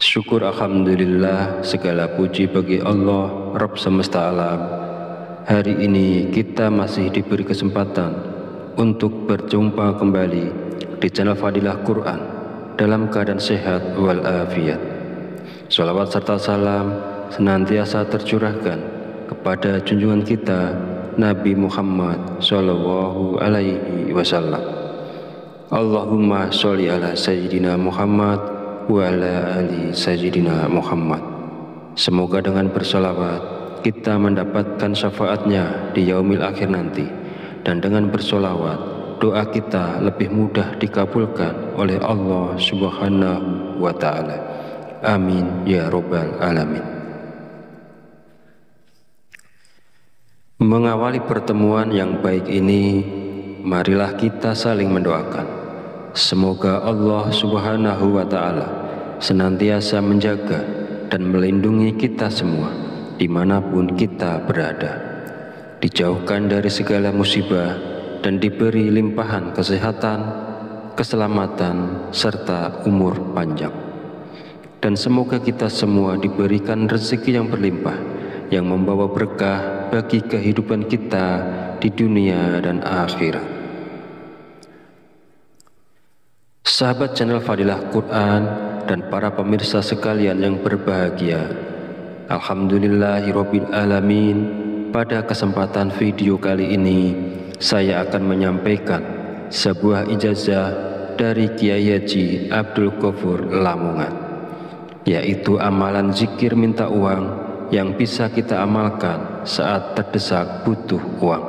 Syukur alhamdulillah, segala puji bagi Allah, Rabb semesta alam. Hari ini kita masih diberi kesempatan untuk berjumpa kembali di channel Fadilah Quran dalam keadaan sehat walafiat. Sholawat serta salam senantiasa tercurahkan kepada junjungan kita Nabi Muhammad Sallallahu Alaihi Wasallam. Allahumma sholli ala Sayyidina Muhammad wa ala ali Sayyidina Muhammad. Semoga dengan bersolawat kita mendapatkan syafaatnya di yaumil akhir nanti, dan dengan bersolawat doa kita lebih mudah dikabulkan oleh Allah Subhanahu wa Ta'ala. Amin ya Rabbal Alamin. Mengawali pertemuan yang baik ini, marilah kita saling mendoakan. Semoga Allah Subhanahu wa Ta'ala senantiasa menjaga dan melindungi kita semua dimanapun kita berada, dijauhkan dari segala musibah dan diberi limpahan kesehatan, keselamatan, serta umur panjang. Dan semoga kita semua diberikan rezeki yang berlimpah, yang membawa berkah bagi kehidupan kita di dunia dan akhirat. Sahabat channel Fadilah Quran dan para pemirsa sekalian yang berbahagia, Alhamdulillahirabbil alamin. Pada kesempatan video kali ini saya akan menyampaikan sebuah ijazah dari Kiai Haji Abdul Ghafur Lamongan, yaitu amalan zikir minta uang yang bisa kita amalkan saat terdesak butuh uang.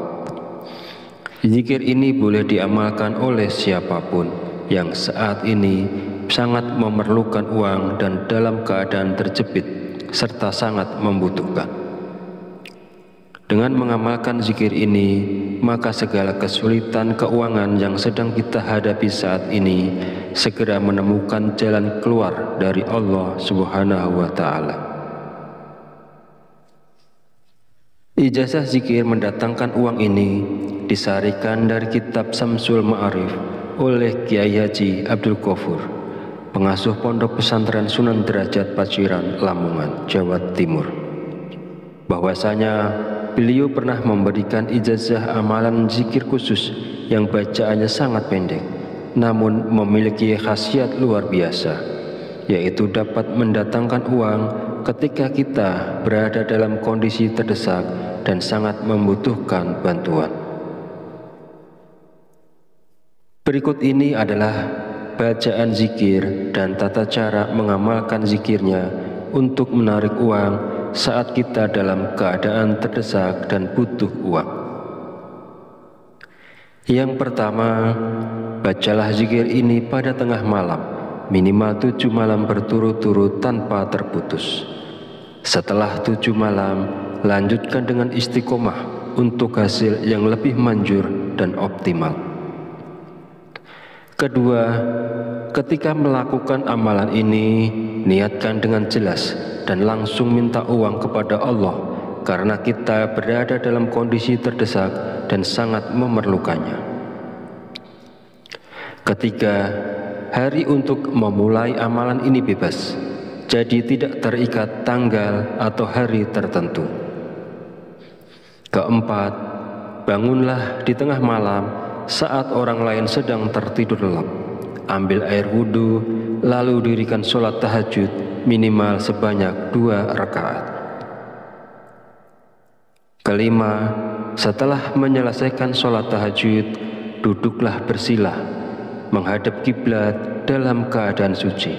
Zikir ini boleh diamalkan oleh siapapun yang saat ini sangat memerlukan uang dan dalam keadaan terjepit serta sangat membutuhkan. Dengan mengamalkan zikir ini, maka segala kesulitan keuangan yang sedang kita hadapi saat ini segera menemukan jalan keluar dari Allah Subhanahu wa Ta'ala. Ijazah zikir mendatangkan uang ini disarikan dari kitab Samsul Ma'arif oleh Kiai Haji Abdul Ghafur, pengasuh Pondok Pesantren Sunan Derajat Paciran, Lamongan, Jawa Timur. Bahwasanya beliau pernah memberikan ijazah amalan zikir khusus yang bacaannya sangat pendek, namun memiliki khasiat luar biasa, yaitu dapat mendatangkan uang ketika kita berada dalam kondisi terdesak dan sangat membutuhkan bantuan. Berikut ini adalah bacaan zikir dan tata cara mengamalkan zikirnya untuk menarik uang saat kita dalam keadaan terdesak dan butuh uang. Yang pertama, bacalah zikir ini pada tengah malam, minimal 7 malam berturut-turut tanpa terputus. Setelah 7 malam, lanjutkan dengan istiqomah untuk hasil yang lebih manjur dan optimal. Kedua, ketika melakukan amalan ini, niatkan dengan jelas dan langsung minta uang kepada Allah, karena kita berada dalam kondisi terdesak dan sangat memerlukannya. Ketiga, hari untuk memulai amalan ini bebas, jadi tidak terikat tanggal atau hari tertentu. Keempat, bangunlah di tengah malam saat orang lain sedang tertidur lelap. Ambil air wudhu, lalu dirikan sholat tahajud minimal sebanyak 2 rakaat. Kelima, setelah menyelesaikan sholat tahajud, duduklah bersila menghadap kiblat dalam keadaan suci.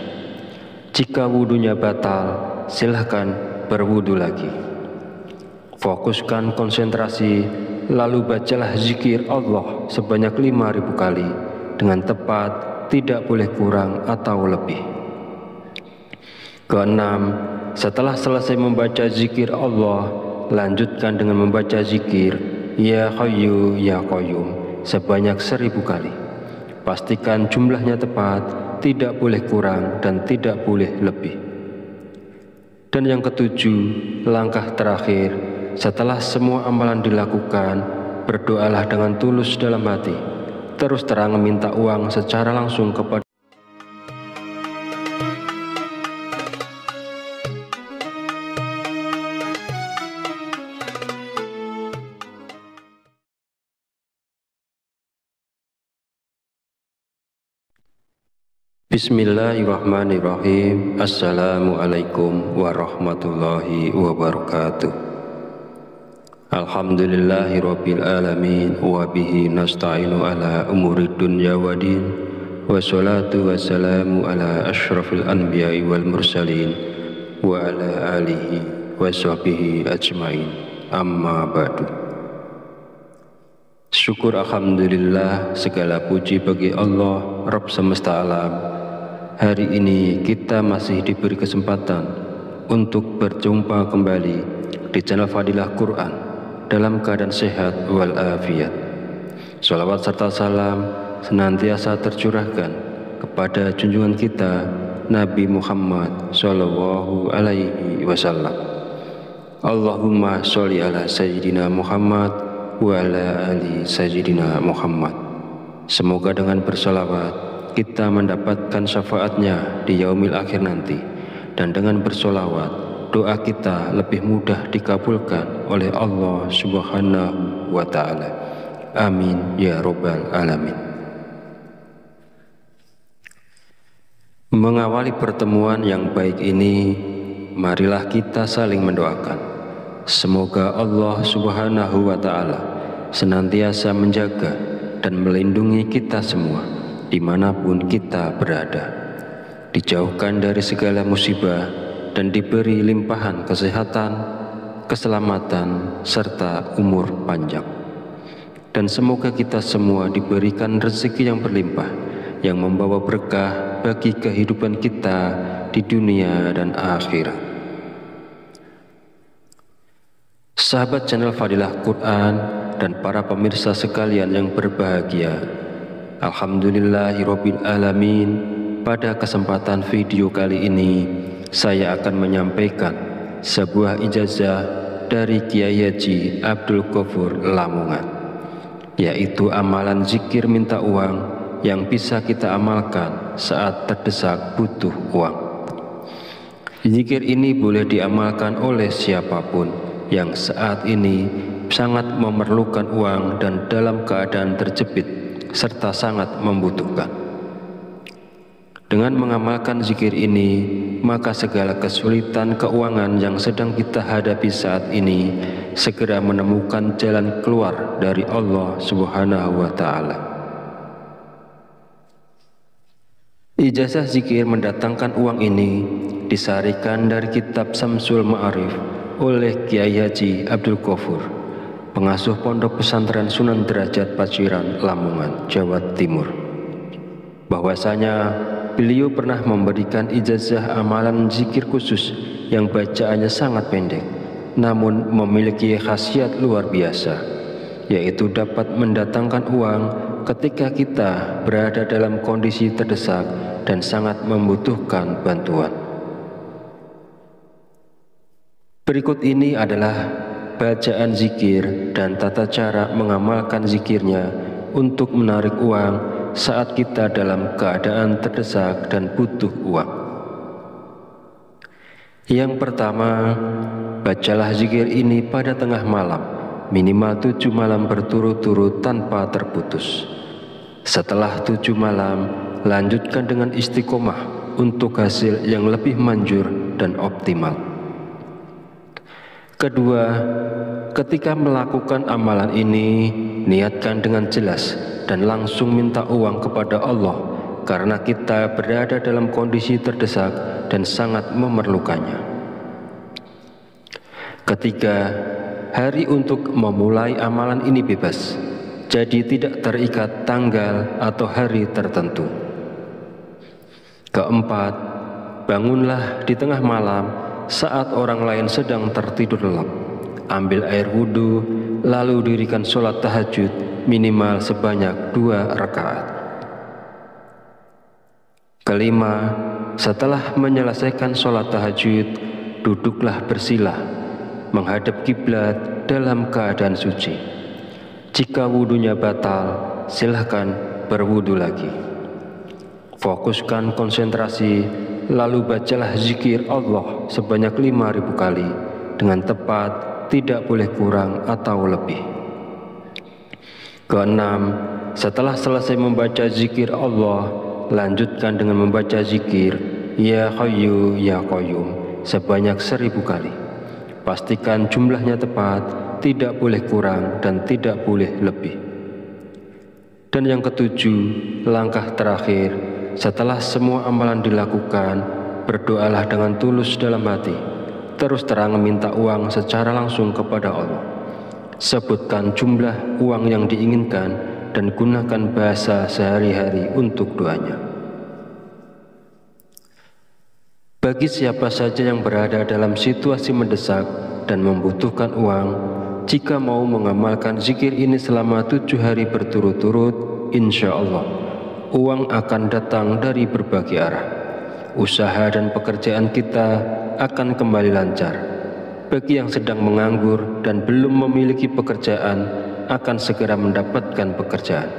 Jika wudhunya batal, silahkan berwudhu lagi. Fokuskan konsentrasi, lalu bacalah zikir Allah sebanyak 5.000 kali dengan tepat, tidak boleh kurang atau lebih. Keenam, setelah selesai membaca zikir Allah, lanjutkan dengan membaca zikir Ya Hayyu Ya Qayyum sebanyak 1.000 kali. Pastikan jumlahnya tepat, tidak boleh kurang dan tidak boleh lebih. Dan yang ketujuh, langkah terakhir, setelah semua amalan dilakukan, berdoalah dengan tulus dalam hati, terus terang meminta uang secara langsung kepada Bismillahirrahmanirrahim. Assalamualaikum warahmatullahi wabarakatuh. Alhamdulillahirabbil alamin wa bihi nasta'inu ala umuri dunya waddin. Wassalatu wassalamu ala asyrafil anbiya'i wal mursalin wa ala alihi wa sahbihi ajmain. Amma ba'du. Syukur alhamdulillah, segala puji bagi Allah Rabb semesta alam. Hari ini kita masih diberi kesempatan untuk berjumpa kembali di channel Fadilah Quran dalam keadaan sehat walafiat. Shalawat serta salam senantiasa tercurahkan kepada junjungan kita Nabi Muhammad Sallallahu Alaihi Wasallam. Allahumma sholli ala Sayyidina Muhammad wa ala ali Sayyidina Muhammad. Semoga dengan bersolawat kita mendapatkan syafaatnya di yaumil akhir nanti, dan dengan bersolawat doa kita lebih mudah dikabulkan oleh Allah Subhanahu wa Ta'ala. Amin ya Rabbal Alamin. Mengawali pertemuan yang baik ini, marilah kita saling mendoakan. Semoga Allah Subhanahu wa Ta'ala senantiasa menjaga dan melindungi kita semua dimanapun kita berada, dijauhkan dari segala musibah dan diberi limpahan kesehatan, keselamatan, serta umur panjang. Dan semoga kita semua diberikan rezeki yang berlimpah, yang membawa berkah bagi kehidupan kita di dunia dan akhirat. Sahabat channel Fadilah Quran dan para pemirsa sekalian yang berbahagia, alhamdulillahirabbil alamin. Pada kesempatan video kali ini saya akan menyampaikan sebuah ijazah dari Kiai Haji Abdul Ghafur Lamongan, yaitu amalan zikir minta uang yang bisa kita amalkan saat terdesak butuh uang. Zikir ini boleh diamalkan oleh siapapun yang saat ini sangat memerlukan uang dan dalam keadaan terjepit serta sangat membutuhkan. Dengan mengamalkan zikir ini, maka segala kesulitan keuangan yang sedang kita hadapi saat ini segera menemukan jalan keluar dari Allah Subhanahu wa Ta'ala. Ijazah zikir mendatangkan uang ini disarikan dari kitab Samsul Ma'arif oleh Kiai Haji Abdul Ghafur, pengasuh Pondok Pesantren Sunan Derajat Paciran, Lamongan, Jawa Timur. Bahwasanya beliau pernah memberikan ijazah amalan zikir khusus yang bacaannya sangat pendek, namun memiliki khasiat luar biasa, yaitu dapat mendatangkan uang ketika kita berada dalam kondisi terdesak dan sangat membutuhkan bantuan. Berikut ini adalah bacaan zikir dan tata cara mengamalkan zikirnya untuk menarik uang saat kita dalam keadaan terdesak dan butuh uang. Yang pertama, bacalah zikir ini pada tengah malam, minimal 7 malam berturut-turut tanpa terputus. Setelah 7 malam, lanjutkan dengan istiqomah untuk hasil yang lebih manjur dan optimal. Kedua, ketika melakukan amalan ini, niatkan dengan jelas dan langsung minta uang kepada Allah, karena kita berada dalam kondisi terdesak dan sangat memerlukannya. Ketiga, hari untuk memulai amalan ini bebas, jadi tidak terikat tanggal atau hari tertentu. Keempat, bangunlah di tengah malam saat orang lain sedang tertidur lelap. Ambil air wudhu, lalu dirikan sholat tahajud minimal sebanyak 2 rakaat. Kelima, setelah menyelesaikan sholat tahajud, duduklah bersila, menghadap kiblat dalam keadaan suci. Jika wudhunya batal, silahkan berwudhu lagi. Fokuskan konsentrasi, lalu bacalah zikir Allah sebanyak 5.000 kali dengan tepat, tidak boleh kurang atau lebih. Keenam, setelah selesai membaca zikir Allah, lanjutkan dengan membaca zikir Ya Hayyu Ya Qayyum sebanyak 1000 kali. Pastikan jumlahnya tepat, tidak boleh kurang dan tidak boleh lebih. Dan yang ketujuh, langkah terakhir, setelah semua amalan dilakukan, berdoalah dengan tulus dalam hati, terus terang minta uang secara langsung kepada Allah. Sebutkan jumlah uang yang diinginkan dan gunakan bahasa sehari-hari untuk doanya. Bagi siapa saja yang berada dalam situasi mendesak dan membutuhkan uang, jika mau mengamalkan zikir ini selama 7 hari berturut-turut, insya Allah uang akan datang dari berbagai arah. Usaha dan pekerjaan kita akan kembali lancar. Bagi yang sedang menganggur dan belum memiliki pekerjaan, akan segera mendapatkan pekerjaan.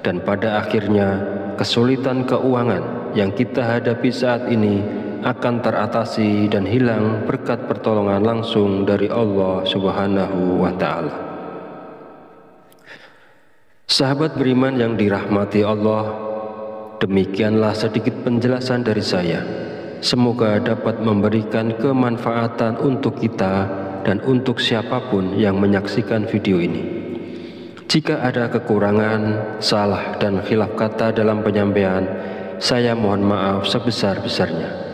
Dan pada akhirnya, kesulitan keuangan yang kita hadapi saat ini akan teratasi dan hilang berkat pertolongan langsung dari Allah Subhanahu wa Ta'ala. Sahabat beriman yang dirahmati Allah, demikianlah sedikit penjelasan dari saya. Semoga dapat memberikan kemanfaatan untuk kita dan untuk siapapun yang menyaksikan video ini. Jika ada kekurangan, salah dan khilaf kata dalam penyampaian, saya mohon maaf sebesar-besarnya.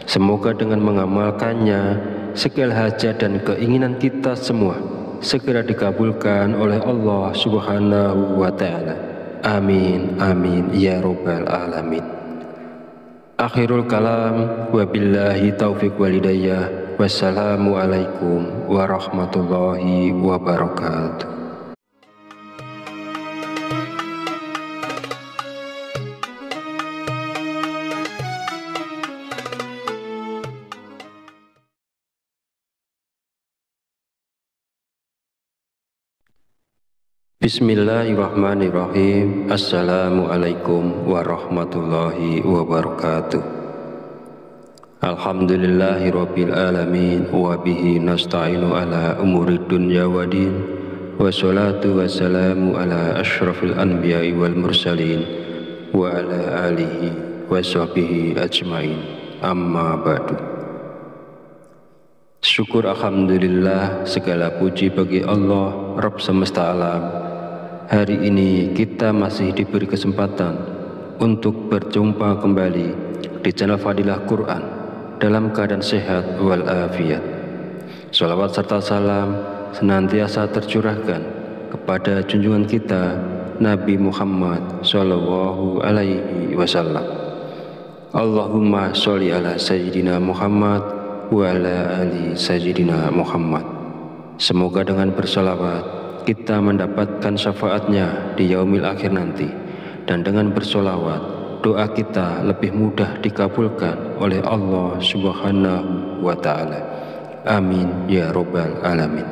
Semoga dengan mengamalkannya, segala hajat dan keinginan kita semua segera dikabulkan oleh Allah Subhanahu wa Ta'ala. Amin, amin, ya Rabbal Alamin. Akhirul kalam, wabillahi taufiq walidayah, wassalamualaikum warahmatullahi wabarakatuh. Bismillahirrahmanirrahim. Assalamualaikum warahmatullahi wabarakatuh. Alhamdulillahirabbil alamin wa bihi nasta'inu ala umurid dunya waddin. Wassalatu wassalamu ala asyrafil anbiya'i wal mursalin wa ala alihi wa sahbihi ajmain. Amma ba'du. Syukur alhamdulillah, segala puji bagi Allah Rabb semesta alam. Hari ini kita masih diberi kesempatan untuk berjumpa kembali di channel Fadilah Quran dalam keadaan sehat walafiat. Shalawat serta salam senantiasa tercurahkan kepada junjungan kita Nabi Muhammad Sallallahu Alaihi Wasallam. Allahumma sholli ala Sayyidina Muhammad wa ala ali Sayyidina Muhammad. Semoga dengan bersolawat kita mendapatkan syafaatnya di yaumil akhir nanti, dan dengan bersolawat doa kita lebih mudah dikabulkan oleh Allah Subhanahu wa Ta'ala. Amin ya Rabbal Alamin.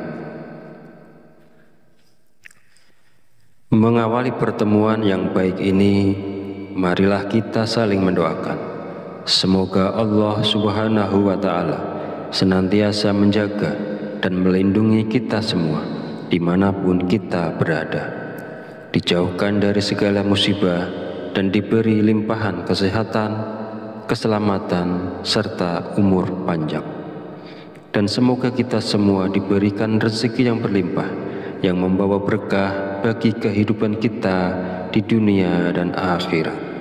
Mengawali pertemuan yang baik ini, marilah kita saling mendoakan. Semoga Allah Subhanahu wa Ta'ala senantiasa menjaga dan melindungi kita semua dimanapun kita berada, dijauhkan dari segala musibah dan diberi limpahan kesehatan, keselamatan, serta umur panjang. Dan semoga kita semua diberikan rezeki yang berlimpah, yang membawa berkah bagi kehidupan kita di dunia dan akhirat.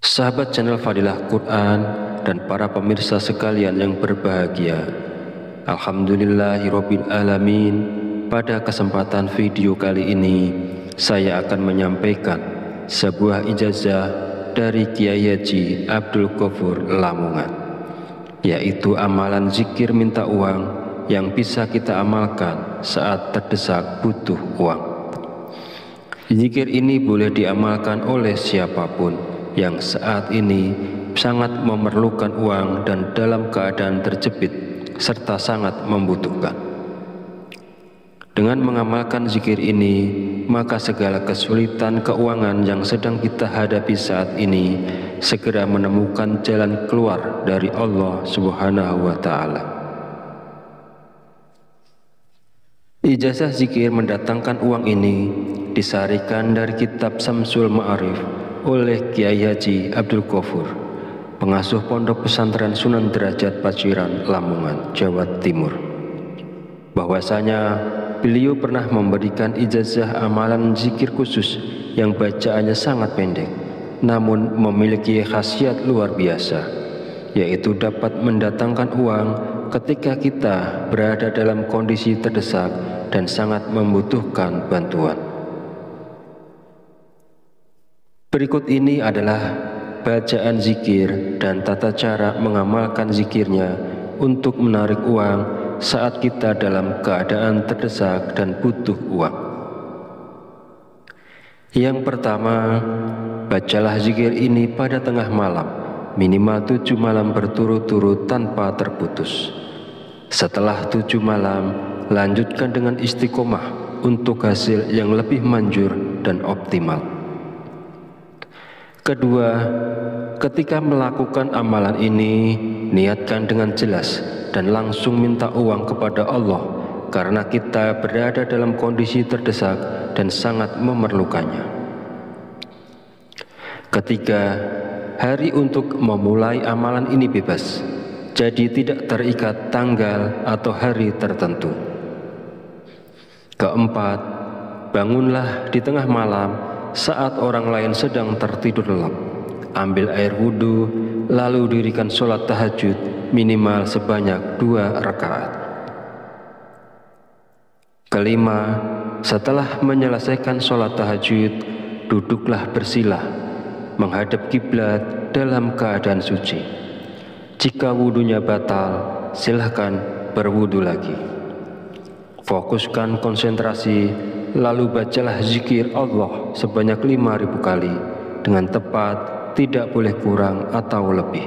Sahabat channel Fadilah Quran dan para pemirsa sekalian yang berbahagia, alhamdulillahirabbil alamin. Pada kesempatan video kali ini, saya akan menyampaikan sebuah ijazah dari Kiai Haji Abdul Ghafur Lamongan, yaitu amalan zikir minta uang yang bisa kita amalkan saat terdesak butuh uang. Zikir ini boleh diamalkan oleh siapapun yang saat ini sangat memerlukan uang dan dalam keadaan terjepit serta sangat membutuhkan. Dengan mengamalkan zikir ini, maka segala kesulitan keuangan yang sedang kita hadapi saat ini segera menemukan jalan keluar dari Allah Subhanahu wa Ta'ala. Ijazah zikir mendatangkan uang ini disarikan dari kitab Samsul Ma'arif oleh Kiai Haji Abdul Ghafur, pengasuh Pondok Pesantren Sunan Derajat Paciran, Lamongan, Jawa Timur. Bahwasanya beliau pernah memberikan ijazah amalan zikir khusus yang bacaannya sangat pendek, namun memiliki khasiat luar biasa, yaitu dapat mendatangkan uang ketika kita berada dalam kondisi terdesak dan sangat membutuhkan bantuan. Berikut ini adalah bacaan zikir dan tata cara mengamalkan zikirnya untuk menarik uang saat kita dalam keadaan terdesak dan butuh uang. Yang pertama, bacalah zikir ini pada tengah malam, minimal 7 malam berturut-turut tanpa terputus. Setelah 7 malam, lanjutkan dengan istiqomah untuk hasil yang lebih manjur dan optimal. Kedua, ketika melakukan amalan ini, niatkan dengan jelas dan langsung minta uang kepada Allah karena kita berada dalam kondisi terdesak dan sangat memerlukannya. Ketiga, hari untuk memulai amalan ini bebas, jadi tidak terikat tanggal atau hari tertentu. Keempat, bangunlah di tengah malam saat orang lain sedang tertidur lelap. Ambil air wudhu, lalu dirikan sholat tahajud minimal sebanyak 2 rakaat. Kelima, setelah menyelesaikan sholat tahajud, duduklah bersilah, menghadap kiblat dalam keadaan suci. Jika wudhunya batal, silahkan berwudhu lagi. Fokuskan konsentrasi, lalu bacalah zikir Allah sebanyak 5.000 kali dengan tepat, tidak boleh kurang atau lebih.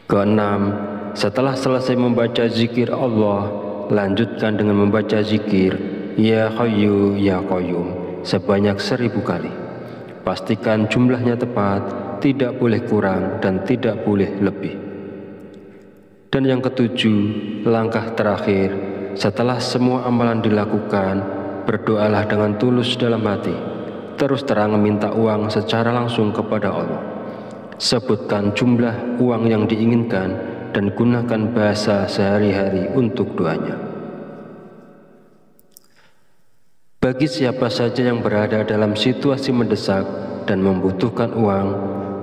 Keenam, setelah selesai membaca zikir Allah, lanjutkan dengan membaca zikir Ya Hayyu Ya Qayyum sebanyak 1.000 kali. Pastikan jumlahnya tepat, tidak boleh kurang dan tidak boleh lebih. Dan yang ketujuh, langkah terakhir, setelah semua amalan dilakukan, berdoalah dengan tulus dalam hati, terus terang meminta uang secara langsung kepada Allah. Sebutkan jumlah uang yang diinginkan dan gunakan bahasa sehari-hari untuk doanya. Bagi siapa saja yang berada dalam situasi mendesak dan membutuhkan uang,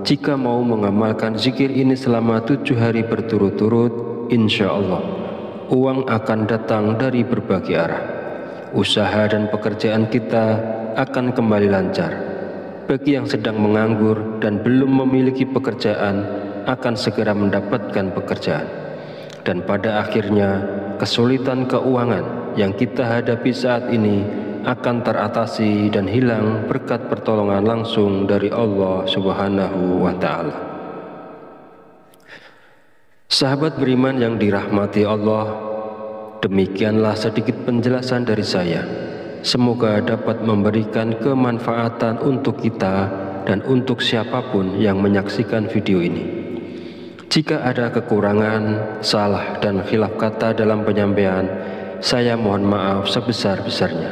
jika mau mengamalkan zikir ini selama 7 hari berturut-turut, insya Allah uang akan datang dari berbagai arah. Usaha dan pekerjaan kita akan kembali lancar. Bagi yang sedang menganggur dan belum memiliki pekerjaan, akan segera mendapatkan pekerjaan. Dan pada akhirnya, kesulitan keuangan yang kita hadapi saat ini akan teratasi dan hilang berkat pertolongan langsung dari Allah Subhanahu wa Ta'ala. Sahabat beriman yang dirahmati Allah, demikianlah sedikit penjelasan dari saya. Semoga dapat memberikan kemanfaatan untuk kita dan untuk siapapun yang menyaksikan video ini. Jika ada kekurangan, salah dan khilaf kata dalam penyampaian, saya mohon maaf sebesar-besarnya.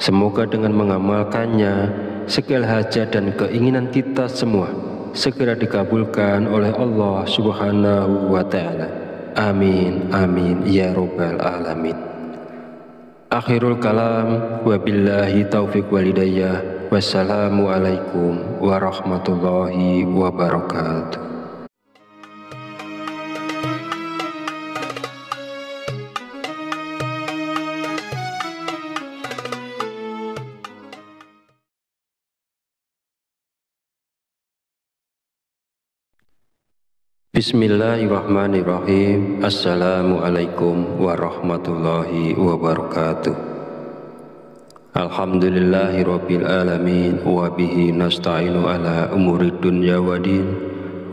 Semoga dengan mengamalkannya, segala hajat dan keinginan kita semua segera dikabulkan oleh Allah Subhanahu wa Ta'ala. Amin, amin, ya Rabbal Alamin. Akhirul kalam, wabillahi taufiq walhidayah. Wassalamualaikum warahmatullahi wabarakatuh. Bismillahirrahmanirrahim. Assalamualaikum warahmatullahi wabarakatuh. Alhamdulillahirabbil alamin wa bihi nasta'inu ala umuri dunya waddin.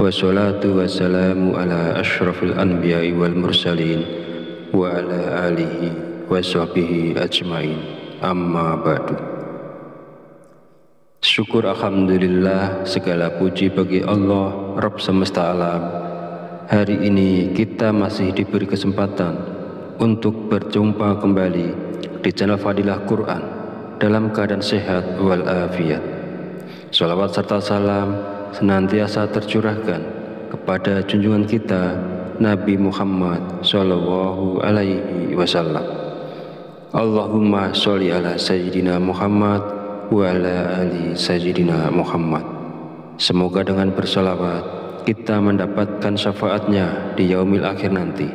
Wassalatu wassalamu ala asyrafil anbiya'i wal mursalin wa ala alihi wa sahbihi ajmain. Amma ba'du. Syukur alhamdulillah, segala puji bagi Allah Rabb semesta alam. Hari ini kita masih diberi kesempatan untuk berjumpa kembali di channel Fadilah Quran dalam keadaan sehat walafiat. Sholawat serta salam senantiasa tercurahkan kepada junjungan kita Nabi Muhammad Sallallahu Alaihi Wasallam. Allahumma sholli ala Sayyidina Muhammad wa ala ali Sayyidina Muhammad. Semoga dengan bersolawat kita mendapatkan syafaatnya di yaumil akhir nanti,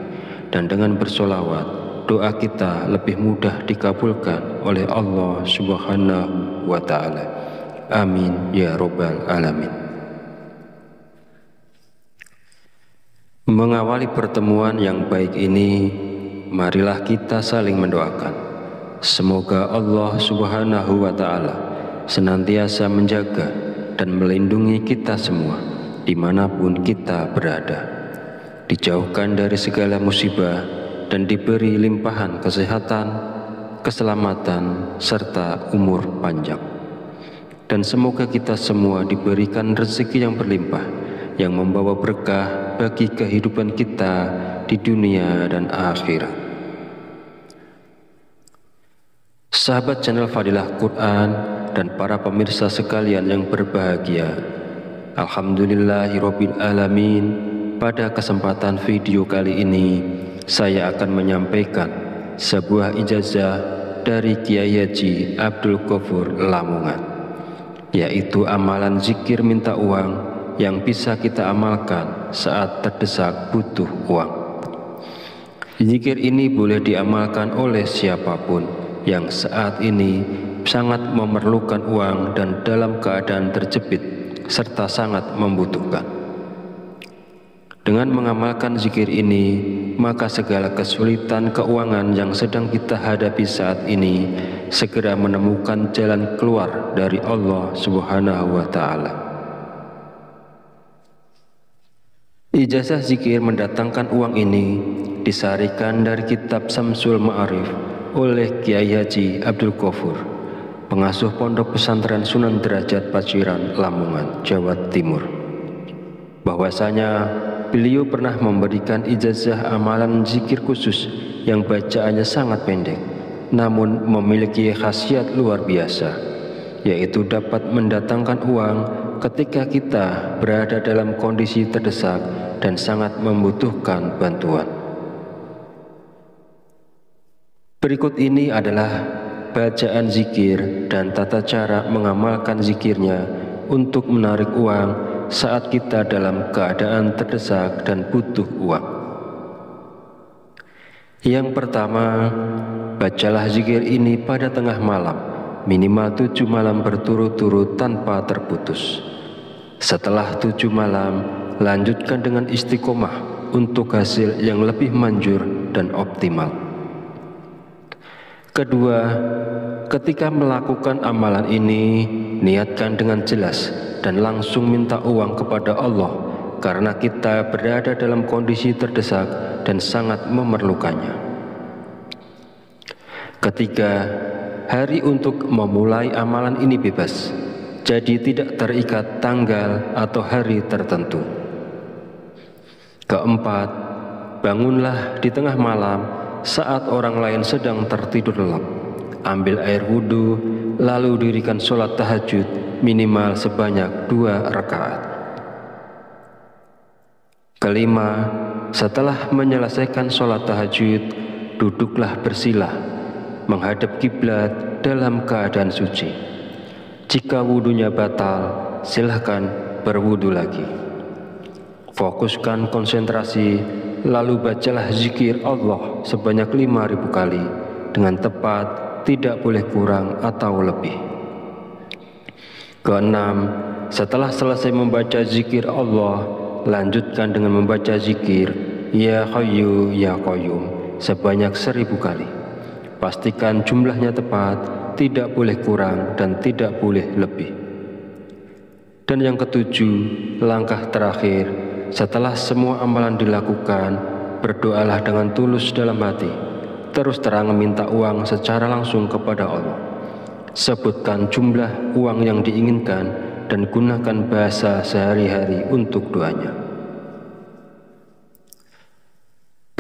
dan dengan bersolawat doa kita lebih mudah dikabulkan oleh Allah Subhanahu wa Ta'ala. Amin ya Rabbal Alamin. Mengawali pertemuan yang baik ini, marilah kita saling mendoakan. Semoga Allah Subhanahu wa Ta'ala senantiasa menjaga dan melindungi kita semua dimanapun kita berada, dijauhkan dari segala musibah dan diberi limpahan kesehatan, keselamatan, serta umur panjang. Dan semoga kita semua diberikan rezeki yang berlimpah, yang membawa berkah bagi kehidupan kita di dunia dan akhirat. Sahabat channel Fadilah Quran dan para pemirsa sekalian yang berbahagia, Alhamdulillahirabbil alamin. Pada kesempatan video kali ini saya akan menyampaikan sebuah ijazah dari Kiai Haji Abdul Ghafur Lamongan, yaitu amalan zikir minta uang yang bisa kita amalkan saat terdesak butuh uang. Zikir ini boleh diamalkan oleh siapapun yang saat ini sangat memerlukan uang dan dalam keadaan terjepit serta sangat membutuhkan. Dengan mengamalkan zikir ini, maka segala kesulitan keuangan yang sedang kita hadapi saat ini segera menemukan jalan keluar dari Allah Subhanahu wa Ta'ala. Ijazah zikir mendatangkan uang ini disarikan dari kitab Samsul Ma'arif oleh Kiai Haji Abdul Ghafur, pengasuh Pondok Pesantren Sunan Derajat Paciran, Lamongan, Jawa Timur. Bahwasanya beliau pernah memberikan ijazah amalan zikir khusus yang bacaannya sangat pendek, namun memiliki khasiat luar biasa, yaitu dapat mendatangkan uang ketika kita berada dalam kondisi terdesak dan sangat membutuhkan bantuan. Berikut ini adalah bacaan zikir dan tata cara mengamalkan zikirnya untuk menarik uang saat kita dalam keadaan terdesak dan butuh uang. Yang pertama, bacalah zikir ini pada tengah malam, minimal 7 malam berturut-turut tanpa terputus. Setelah 7 malam, lanjutkan dengan istiqomah untuk hasil yang lebih manjur dan optimal. Kedua, ketika melakukan amalan ini, niatkan dengan jelas dan langsung minta uang kepada Allah, karena kita berada dalam kondisi terdesak dan sangat memerlukannya. Ketiga, hari untuk memulai amalan ini bebas, jadi tidak terikat tanggal atau hari tertentu. Keempat, bangunlah di tengah malam saat orang lain sedang tertidur lelap. Ambil air wudhu, lalu dirikan sholat tahajud minimal sebanyak 2 rakaat. Kelima, setelah menyelesaikan sholat tahajud, duduklah bersila menghadap kiblat dalam keadaan suci. Jika wudhunya batal, silahkan berwudhu lagi. Fokuskan konsentrasi, lalu bacalah zikir Allah sebanyak 5.000 kali dengan tepat, tidak boleh kurang atau lebih. Keenam, setelah selesai membaca zikir Allah, lanjutkan dengan membaca zikir Ya Hayyu Ya Qayyum sebanyak 1.000 kali. Pastikan jumlahnya tepat, tidak boleh kurang dan tidak boleh lebih. Dan yang ketujuh, langkah terakhir, setelah semua amalan dilakukan, berdoalah dengan tulus dalam hati, terus terang meminta uang secara langsung kepada Allah. Sebutkan jumlah uang yang diinginkan dan gunakan bahasa sehari-hari untuk doanya.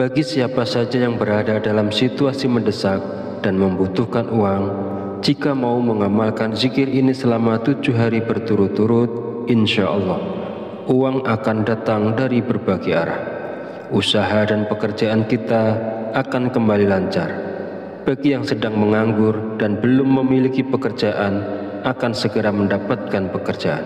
Bagi siapa saja yang berada dalam situasi mendesak dan membutuhkan uang, jika mau mengamalkan zikir ini selama 7 hari berturut-turut, insya Allah uang akan datang dari berbagai arah. Usaha dan pekerjaan kita akan kembali lancar. Bagi yang sedang menganggur dan belum memiliki pekerjaan, akan segera mendapatkan pekerjaan.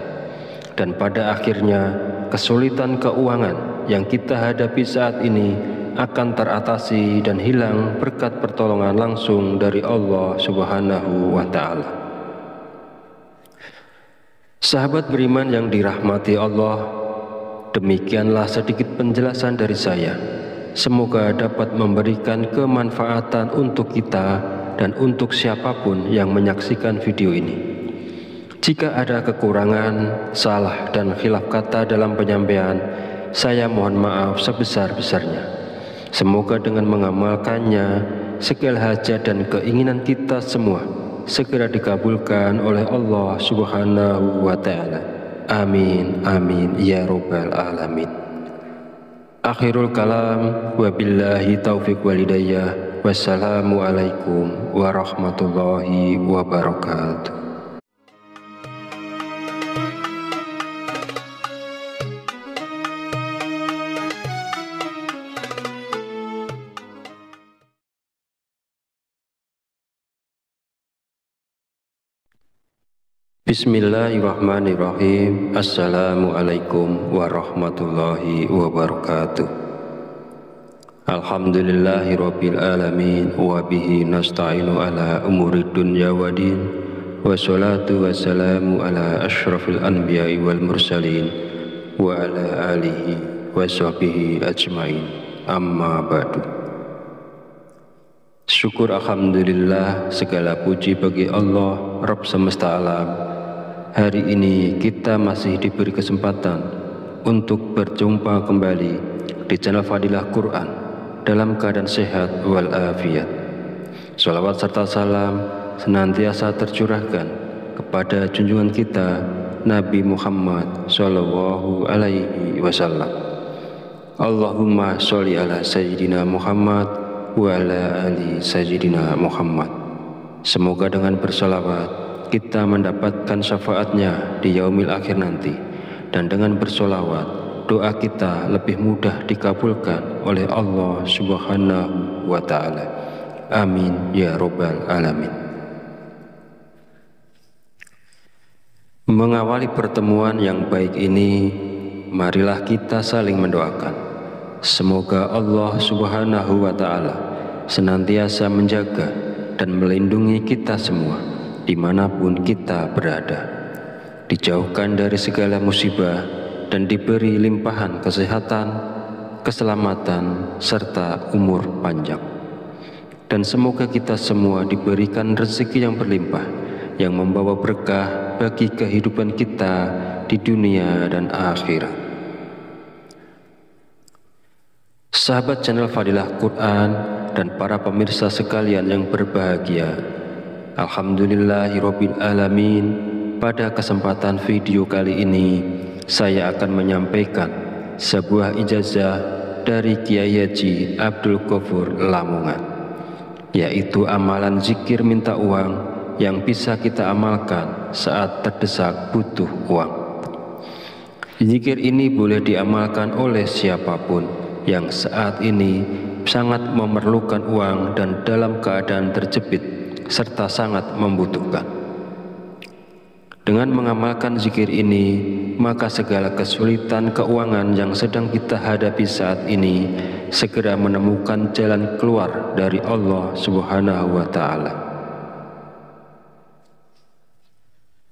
Dan pada akhirnya, kesulitan keuangan yang kita hadapi saat ini akan teratasi dan hilang berkat pertolongan langsung dari Allah Subhanahu wa Ta'ala. Sahabat beriman yang dirahmati Allah, demikianlah sedikit penjelasan dari saya. Semoga dapat memberikan kemanfaatan untuk kita dan untuk siapapun yang menyaksikan video ini. Jika ada kekurangan, salah dan khilaf kata dalam penyampaian, saya mohon maaf sebesar-besarnya. Semoga dengan mengamalkannya, segala hajat dan keinginan kita semua segera dikabulkan oleh Allah Subhanahu wa Ta'ala. Amin, amin, ya Rabbal Alamin. Akhirul kalam, wabillahi taufiq walidayah. Wassalamualaikum warahmatullahi wabarakatuh. Bismillahirrahmanirrahim. Assalamualaikum warahmatullahi wabarakatuh. Alhamdulillahirabbil alamin wa bihi nasta'inu ala umuri dunya waddin. Wassalatu wassalamu ala asyrafil anbiya'i wal mursalin wa ala alihi wa sahbihi ajmain. Amma ba'du. Syukur alhamdulillah, segala puji bagi Allah Rabb semesta alam. Hari ini kita masih diberi kesempatan untuk berjumpa kembali di channel Fadilah Quran dalam keadaan sehat walafiat. Shalawat serta salam senantiasa tercurahkan kepada junjungan kita Nabi Muhammad Sallallahu Alaihi Wasallam. Allahumma sholli ala Sayyidina Muhammad wa ala ali Sayyidina Muhammad. Semoga dengan bersolawat kita mendapatkan syafaatnya di yaumil akhir nanti, dan dengan bersolawat doa kita lebih mudah dikabulkan oleh Allah Subhanahu wa Ta'ala. Amin ya Rabbal Alamin. Mengawali pertemuan yang baik ini, marilah kita saling mendoakan. Semoga Allah Subhanahu wa Ta'ala senantiasa menjaga dan melindungi kita semua dimanapun kita berada, dijauhkan dari segala musibah dan diberi limpahan kesehatan, keselamatan, serta umur panjang. Dan semoga kita semua diberikan rezeki yang berlimpah, yang membawa berkah bagi kehidupan kita di dunia dan akhirat. Sahabat channel Fadilah Quran dan para pemirsa sekalian yang berbahagia, alhamdulillahirabbil alamin. Pada kesempatan video kali ini saya akan menyampaikan sebuah ijazah dari Kiai Haji Abdul Ghafur Lamongan, yaitu amalan zikir minta uang yang bisa kita amalkan saat terdesak butuh uang. Zikir ini boleh diamalkan oleh siapapun yang saat ini sangat memerlukan uang dan dalam keadaan terjepit serta sangat membutuhkan. Dengan mengamalkan zikir ini, maka segala kesulitan keuangan yang sedang kita hadapi saat ini segera menemukan jalan keluar dari Allah Subhanahu wa Ta'ala.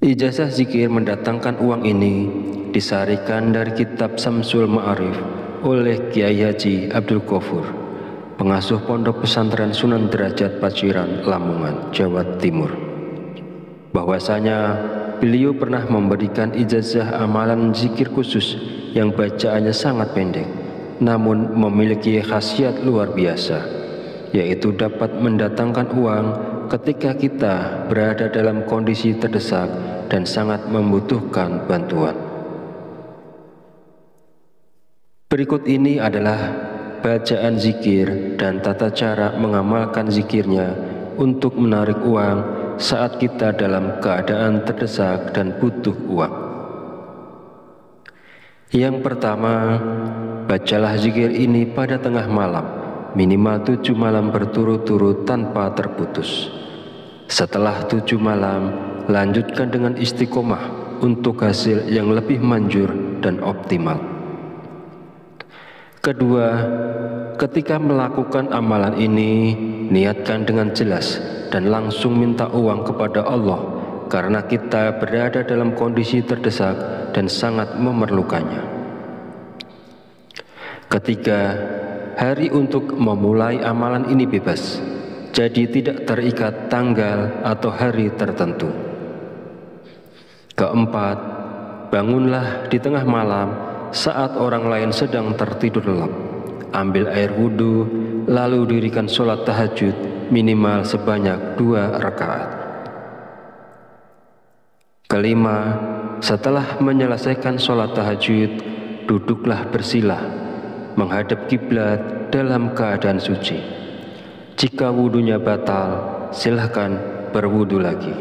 Ijazah zikir mendatangkan uang ini disarikan dari kitab Samsul Ma'arif oleh Kiai Haji Abdul Ghafur, pengasuh Pondok Pesantren Sunan Derajat Paciran, Lamongan, Jawa Timur. Bahwasanya beliau pernah memberikan ijazah amalan zikir khusus yang bacaannya sangat pendek, namun memiliki khasiat luar biasa, yaitu dapat mendatangkan uang ketika kita berada dalam kondisi terdesak dan sangat membutuhkan bantuan. Berikut ini adalah bacaan zikir dan tata cara mengamalkan zikirnya untuk menarik uang saat kita dalam keadaan terdesak dan butuh uang. Yang pertama, bacalah zikir ini pada tengah malam, minimal 7 malam berturut-turut tanpa terputus. Setelah 7 malam, lanjutkan dengan istiqomah untuk hasil yang lebih manjur dan optimal. Kedua, ketika melakukan amalan ini, niatkan dengan jelas dan langsung minta uang kepada Allah karena kita berada dalam kondisi terdesak dan sangat memerlukannya. Ketiga, hari untuk memulai amalan ini bebas, jadi tidak terikat tanggal atau hari tertentu. Keempat, bangunlah di tengah malam saat orang lain sedang tertidur lelap. Ambil air wudhu, lalu dirikan sholat tahajud minimal sebanyak 2 rakaat. Kelima, setelah menyelesaikan sholat tahajud, duduklah bersila, menghadap kiblat dalam keadaan suci. Jika wudhunya batal, silahkan berwudhu lagi.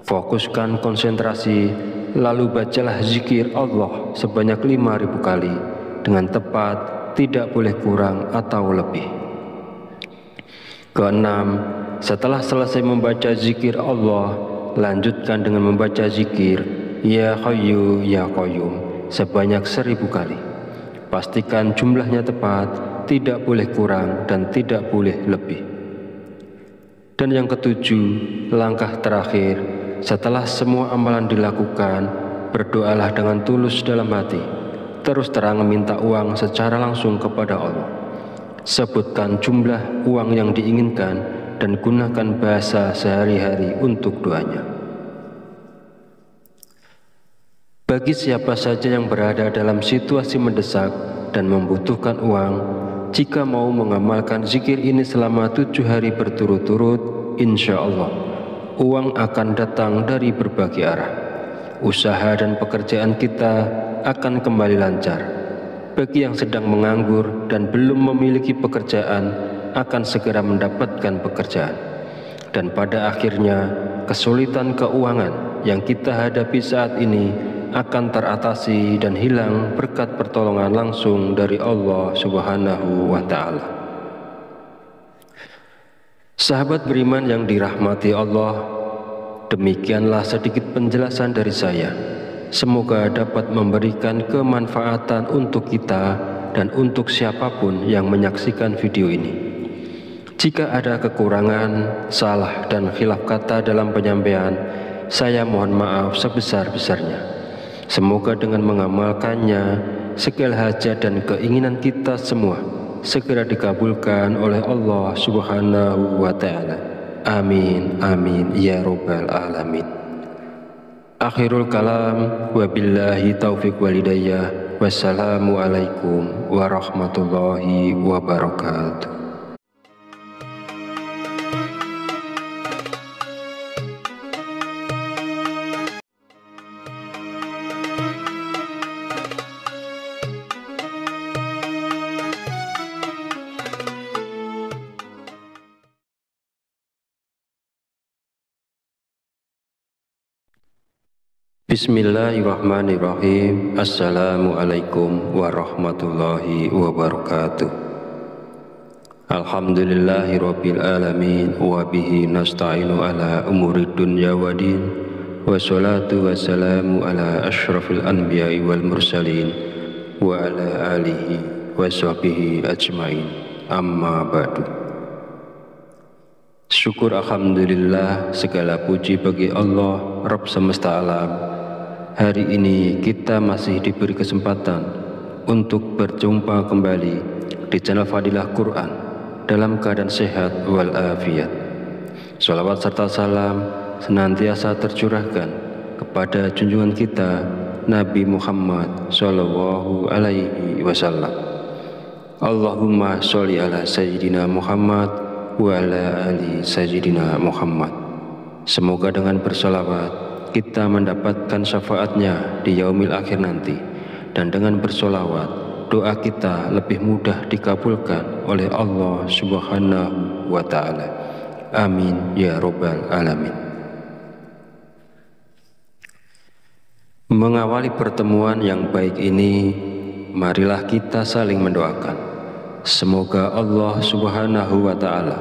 Fokuskan konsentrasi, lalu bacalah zikir Allah sebanyak 5.000 kali dengan tepat, tidak boleh kurang atau lebih. Keenam, setelah selesai membaca zikir Allah, lanjutkan dengan membaca zikir Ya Hayyu Ya Qayyum sebanyak 1.000 kali. Pastikan jumlahnya tepat, tidak boleh kurang dan tidak boleh lebih. Dan yang ketujuh, langkah terakhir, setelah semua amalan dilakukan, berdoalah dengan tulus dalam hati, terus terang minta uang secara langsung kepada Allah. Sebutkan jumlah uang yang diinginkan dan gunakan bahasa sehari-hari untuk doanya. Bagi siapa saja yang berada dalam situasi mendesak dan membutuhkan uang, jika mau mengamalkan zikir ini selama 7 hari berturut-turut, insya Allah uang akan datang dari berbagai arah. Usaha dan pekerjaan kita akan kembali lancar. Bagi yang sedang menganggur dan belum memiliki pekerjaan, akan segera mendapatkan pekerjaan. Dan pada akhirnya, kesulitan keuangan yang kita hadapi saat ini akan teratasi dan hilang berkat pertolongan langsung dari Allah Subhanahu wa Ta'ala. Sahabat beriman yang dirahmati Allah, demikianlah sedikit penjelasan dari saya. Semoga dapat memberikan kemanfaatan untuk kita dan untuk siapapun yang menyaksikan video ini. Jika ada kekurangan, salah dan khilaf kata dalam penyampaian, saya mohon maaf sebesar-besarnya. Semoga dengan mengamalkannya, segala hajat dan keinginan kita semua segera dikabulkan oleh Allah Subhanahu wa Ta'ala. Amin, amin, ya Rabbal Alamin. Akhirul kalam, wabillahi taufiq walidayah, wassalamu alaikum warahmatullahi wabarakatuh. Bismillahirrahmanirrahim. Assalamualaikum warahmatullahi wabarakatuh. Alhamdulillahirabbil alamin wa bihi nasta'inu ala umuri dunya waddin. Wassalatu wassalamu ala asyrafil anbiya'i wal mursalin wa ala alihi wa sahbihi ajmain. Amma ba'du. Syukur alhamdulillah, segala puji bagi Allah Rabb semesta alam. Hari ini kita masih diberi kesempatan untuk berjumpa kembali di channel Fadilah Quran dalam keadaan sehat walafiat. Salawat serta salam senantiasa tercurahkan kepada junjungan kita Nabi Muhammad Sallallahu Alaihi Wasallam. Allahumma sholli ala Sayyidina Muhammad wa ala ali Sayyidina Muhammad. Semoga dengan bersolawat kita mendapatkan syafaatnya di yaumil akhir nanti, dan dengan bersolawat doa kita lebih mudah dikabulkan oleh Allah Subhanahu wa Ta'ala. Amin ya Rabbal Alamin. Mengawali pertemuan yang baik ini, marilah kita saling mendoakan. Semoga Allah Subhanahu wa Ta'ala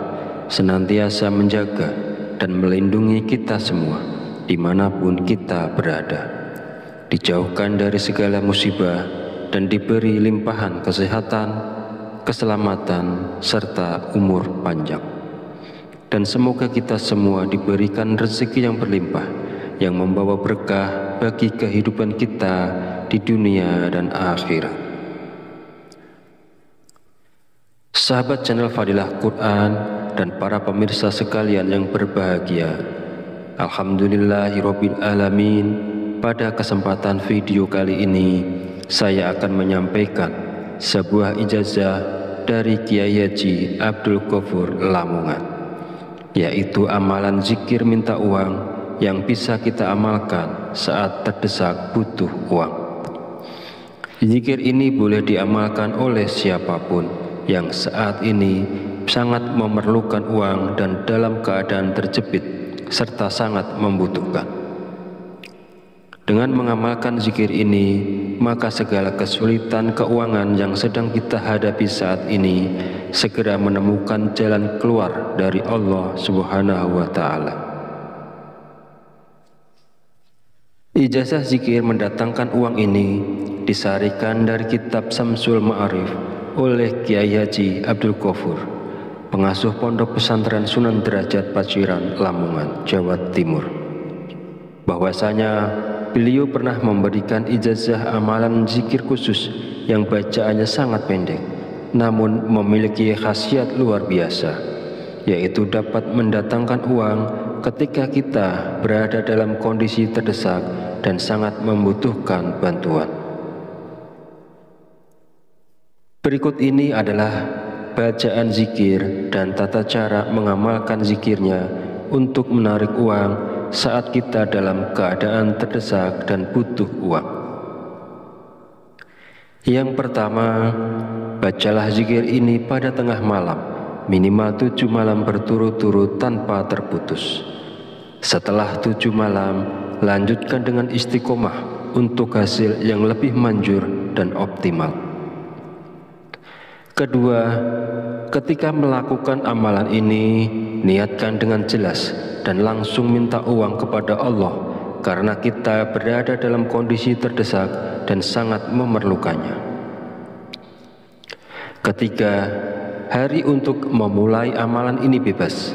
senantiasa menjaga dan melindungi kita semua dimanapun kita berada, dijauhkan dari segala musibah dan diberi limpahan kesehatan, keselamatan, serta umur panjang. Dan semoga kita semua diberikan rezeki yang berlimpah, yang membawa berkah bagi kehidupan kita di dunia dan akhirat. Sahabat channel Fadilah Quran dan para pemirsa sekalian yang berbahagia, Alhamdulillahirabbil alamin. Pada kesempatan video kali ini saya akan menyampaikan sebuah ijazah dari Kiai Haji Abdul Ghafur Lamongan, yaitu amalan zikir minta uang yang bisa kita amalkan saat terdesak butuh uang. Zikir ini boleh diamalkan oleh siapapun yang saat ini sangat memerlukan uang dan dalam keadaan terjepit serta sangat membutuhkan. Dengan mengamalkan zikir ini, maka segala kesulitan keuangan yang sedang kita hadapi saat ini segera menemukan jalan keluar dari Allah Subhanahu wa Ta'ala. Ijazah zikir mendatangkan uang ini disarikan dari kitab Samsul Ma'arif oleh Kiai Haji Abdul Ghafur, pengasuh Pondok Pesantren Sunan Derajat Paciran, Lamongan, Jawa Timur. Bahwasanya beliau pernah memberikan ijazah amalan zikir khusus yang bacaannya sangat pendek, namun memiliki khasiat luar biasa, yaitu dapat mendatangkan uang ketika kita berada dalam kondisi terdesak dan sangat membutuhkan bantuan. Berikut ini adalah bacaan zikir dan tata cara mengamalkan zikirnya untuk menarik uang saat kita dalam keadaan terdesak dan butuh uang. Yang pertama, bacalah zikir ini pada tengah malam, minimal 7 malam berturut-turut tanpa terputus. Setelah 7 malam, lanjutkan dengan istiqomah untuk hasil yang lebih manjur dan optimal. Kedua, ketika melakukan amalan ini, niatkan dengan jelas dan langsung minta uang kepada Allah karena kita berada dalam kondisi terdesak dan sangat memerlukannya. Ketiga, hari untuk memulai amalan ini bebas,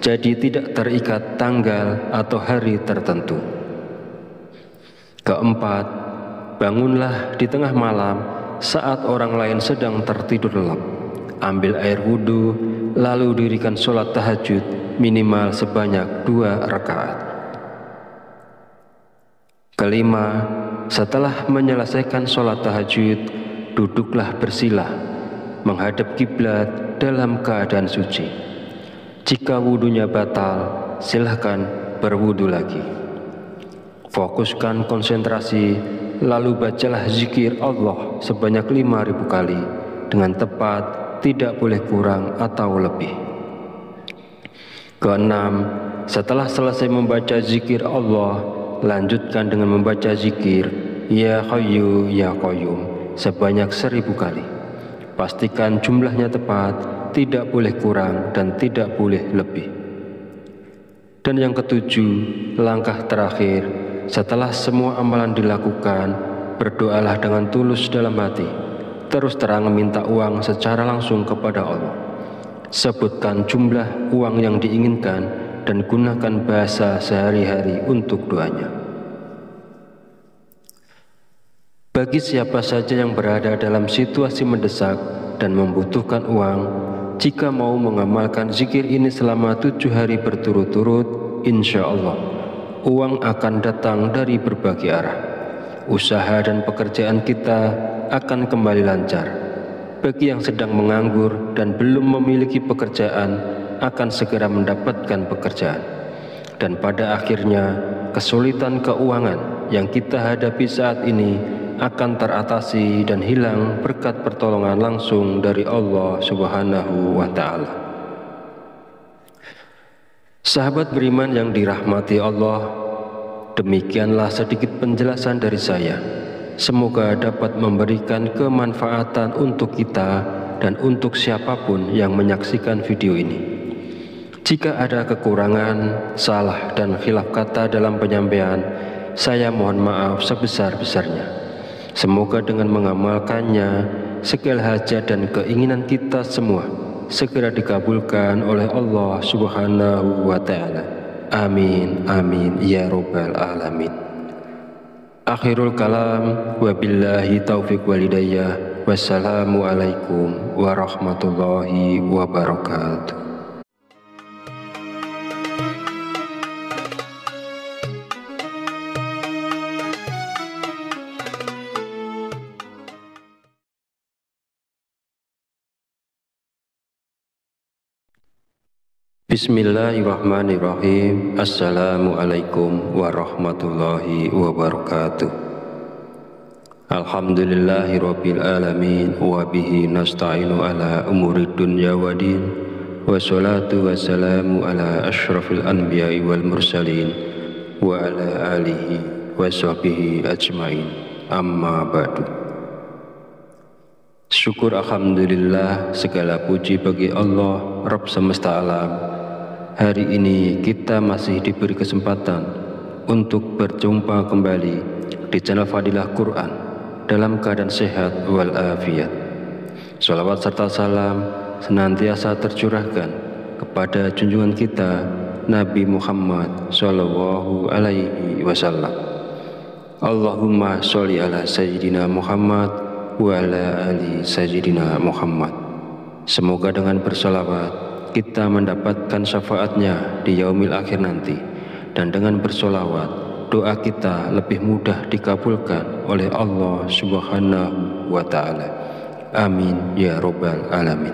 jadi tidak terikat tanggal atau hari tertentu. Keempat, bangunlah di tengah malam saat orang lain sedang tertidur lelap. Ambil air wudhu, lalu dirikan sholat tahajud minimal sebanyak 2 rakaat. Kelima, setelah menyelesaikan sholat tahajud, duduklah bersila, menghadap kiblat dalam keadaan suci. Jika wudhunya batal, silahkan berwudhu lagi. Fokuskan konsentrasi, lalu bacalah zikir Allah sebanyak 5.000 kali dengan tepat, tidak boleh kurang atau lebih. Keenam, setelah selesai membaca zikir Allah, lanjutkan dengan membaca zikir Ya Hayyu Ya Qayyum sebanyak 1.000 kali. Pastikan jumlahnya tepat, tidak boleh kurang dan tidak boleh lebih. Dan yang ketujuh, langkah terakhir, setelah semua amalan dilakukan, berdoalah dengan tulus dalam hati, terus terang minta uang secara langsung kepada Allah. Sebutkan jumlah uang yang diinginkan dan gunakan bahasa sehari-hari untuk doanya. Bagi siapa saja yang berada dalam situasi mendesak dan membutuhkan uang, jika mau mengamalkan zikir ini selama 7 hari berturut-turut, insya Allah uang akan datang dari berbagai arah. Usaha dan pekerjaan kita akan kembali lancar. Bagi yang sedang menganggur dan belum memiliki pekerjaan, akan segera mendapatkan pekerjaan. Dan pada akhirnya, kesulitan keuangan yang kita hadapi saat ini akan teratasi dan hilang berkat pertolongan langsung dari Allah Subhanahu wa Ta'ala. Sahabat beriman yang dirahmati Allah, demikianlah sedikit penjelasan dari saya. Semoga dapat memberikan kemanfaatan untuk kita dan untuk siapapun yang menyaksikan video ini. Jika ada kekurangan, salah dan khilaf kata dalam penyampaian, saya mohon maaf sebesar-besarnya. Semoga dengan mengamalkannya, segala hajat dan keinginan kita semua segera dikabulkan oleh Allah Subhanahu wa Ta'ala. Amin, amin, ya Rabbal Alamin. Akhirul kalam, wabillahi taufiq walidayah. Wassalamualaikum warahmatullahi wabarakatuh. Bismillahirrahmanirrahim. Assalamualaikum warahmatullahi wabarakatuh. Alhamdulillahirabbil alamin wa bihi nasta'inu ala umurid dunya waddin. Wassalatu wassalamu ala asyrafil anbiya'i wal mursalin wa ala alihi wa sahbihi ajmain. Amma ba'du. Syukur alhamdulillah, segala puji bagi Allah Rabb semesta alam. Hari ini kita masih diberi kesempatan untuk berjumpa kembali di channel Fadilah Quran dalam keadaan sehat walafiat. Shalawat serta salam senantiasa tercurahkan kepada junjungan kita Nabi Muhammad Sallallahu Alaihi Wasallam. Allahumma sholli ala Sayyidina Muhammad wa ala ali Sayyidina Muhammad. Semoga dengan bersolawat kita mendapatkan syafaatnya di yaumil akhir nanti, dan dengan bersolawat doa kita lebih mudah dikabulkan oleh Allah Subhanahu wa Ta'ala. Amin ya Rabbal Alamin.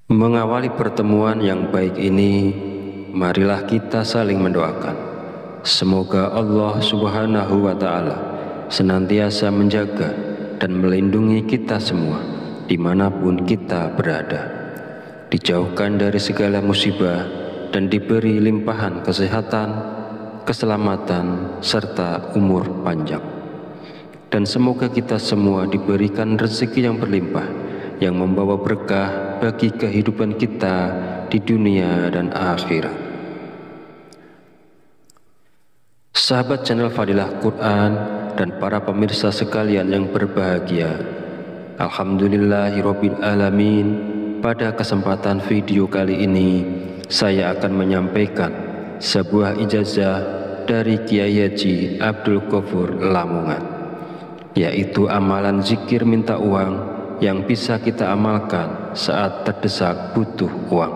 Mengawali pertemuan yang baik ini, marilah kita saling mendoakan. Semoga Allah Subhanahu wa Ta'ala senantiasa menjaga dan melindungi kita semua dimanapun kita berada, dijauhkan dari segala musibah dan diberi limpahan kesehatan, keselamatan, serta umur panjang. Dan semoga kita semua diberikan rezeki yang berlimpah, yang membawa berkah bagi kehidupan kita di dunia dan akhirat. Sahabat channel Fadilah Quran dan para pemirsa sekalian yang berbahagia, alhamdulillahirabbil alamin. Pada kesempatan video kali ini saya akan menyampaikan sebuah ijazah dari Kiai Haji Abdul Ghafur Lamongan, yaitu amalan zikir minta uang yang bisa kita amalkan saat terdesak butuh uang.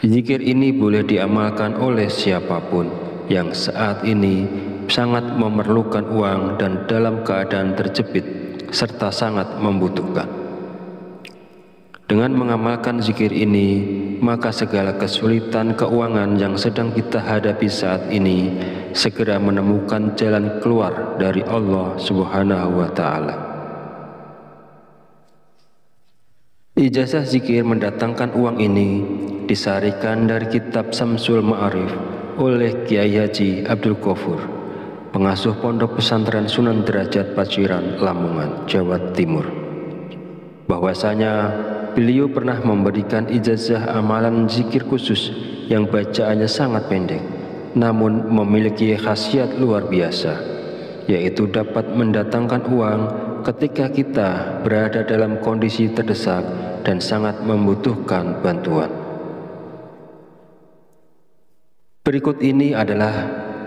Zikir ini boleh diamalkan oleh siapapun yang saat ini sangat memerlukan uang dan dalam keadaan terjepit serta sangat membutuhkan. Dengan mengamalkan zikir ini, maka segala kesulitan keuangan yang sedang kita hadapi saat ini segera menemukan jalan keluar dari Allah Subhanahu wa Ta'ala. Ijazah zikir mendatangkan uang ini disarikan dari kitab Samsul Ma'arif oleh Kiai Haji Abdul Ghafur, pengasuh Pondok Pesantren Sunan Derajat Paciran, Lamongan, Jawa Timur, bahwasanya beliau pernah memberikan ijazah amalan zikir khusus yang bacaannya sangat pendek, namun memiliki khasiat luar biasa, yaitu dapat mendatangkan uang ketika kita berada dalam kondisi terdesak dan sangat membutuhkan bantuan. Berikut ini adalah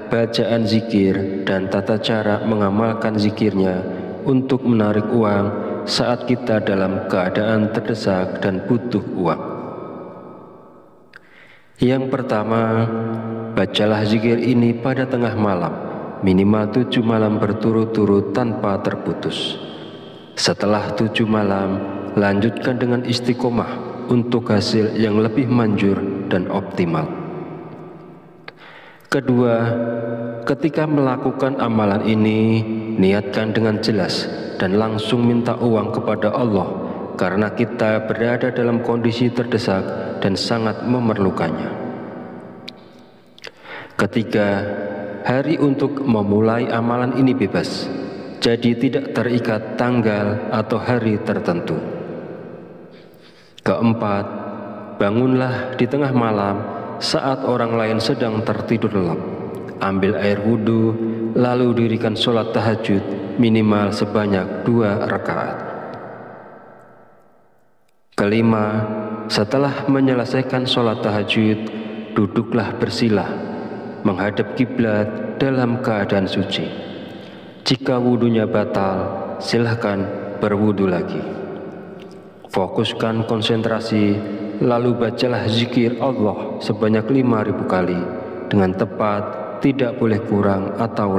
bacaan zikir dan tata cara mengamalkan zikirnya untuk menarik uang saat kita dalam keadaan terdesak dan butuh uang. Yang pertama, bacalah zikir ini pada tengah malam, minimal 7 malam berturut-turut tanpa terputus. Setelah 7 malam, lanjutkan dengan istiqomah untuk hasil yang lebih manjur dan optimal. Kedua, ketika melakukan amalan ini, niatkan dengan jelas dan langsung minta uang kepada Allah karena kita berada dalam kondisi terdesak dan sangat memerlukannya. Ketiga, hari untuk memulai amalan ini bebas, jadi tidak terikat tanggal atau hari tertentu. Keempat, bangunlah di tengah malam saat orang lain sedang tertidur lelap. Ambil air wudhu, lalu dirikan sholat tahajud minimal sebanyak 2 rakaat. Kelima, setelah menyelesaikan sholat tahajud, duduklah bersilah, menghadap kiblat dalam keadaan suci. Jika wudhunya batal, silahkan berwudhu lagi. Fokuskan konsentrasi, lalu bacalah zikir Allah sebanyak 5.000 kali dengan tepat, tidak boleh kurang atau